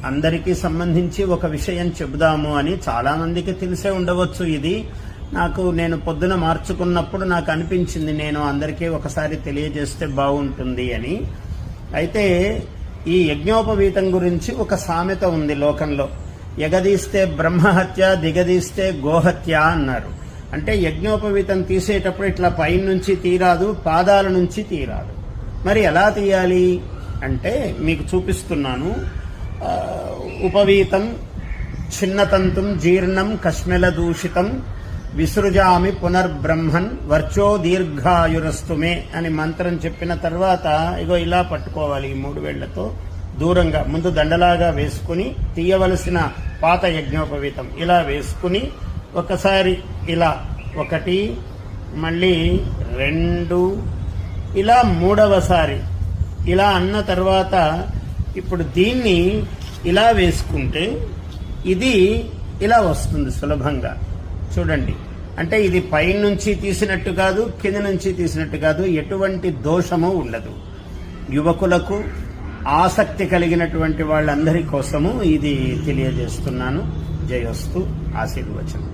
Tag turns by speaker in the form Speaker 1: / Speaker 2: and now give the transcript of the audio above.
Speaker 1: అందరికీ సంబంధించి ఒక విషయం చెబుదాము అని చాలా మందికి తెలిసే ఉండవచ్చు. ఇది నేను పొద్దున మార్చుకున్నప్పుడు నాకు అనిపించింది నేను అందరికీ ఒకసారి తెలియజేస్తే బాగుంటుంది అని. అయితే ఈ యజ్ఞోపవీతం గురించి ఒక సామెత ఉంది లోకంలో. ఎగదీస్తే బ్రహ్మహత్య, దిగదీస్తే గోహత్య అన్నారు. అంటే యజ్ఞోపవీతం తీసేటప్పుడు ఇట్లా పైనుంచి తీరాదు, పాదాల నుంచి తీరాదు. మరి ఎలా తీయాలి అంటే మీకు చూపిస్తున్నాను. ఉపవీతం చిన్నతంతుం జీర్ణం కశ్మల దూషితం విసృజామి పునర్బ్రహ్మన్ వర్చో దీర్ఘాయురస్తుమే అని మంత్రం చెప్పిన తర్వాత ఇగో ఇలా పట్టుకోవాలి. ఈ 3 వేళ్లతో దూరంగా ముందు దండలాగా వేసుకుని తీయవలసిన పాత యజ్ఞోపవీతం ఇలా వేసుకుని ఒకసారి ఇలా 1, మళ్ళీ 2, ఇలా 3వసారి ఇలా అన్న తర్వాత ఇప్పుడు దీన్ని ఇలా వేసుకుంటే ఇది ఇలా వస్తుంది సులభంగా. చూడండి, అంటే ఇది పైనుంచి తీసినట్టు కాదు, కింద నుంచి తీసినట్టు కాదు, ఎటువంటి దోషము ఉండదు. యువకులకు, ఆసక్తి కలిగినటువంటి వాళ్ళందరి కోసము ఇది తెలియజేస్తున్నాను. జయోస్తు. ఆశీర్వచనం.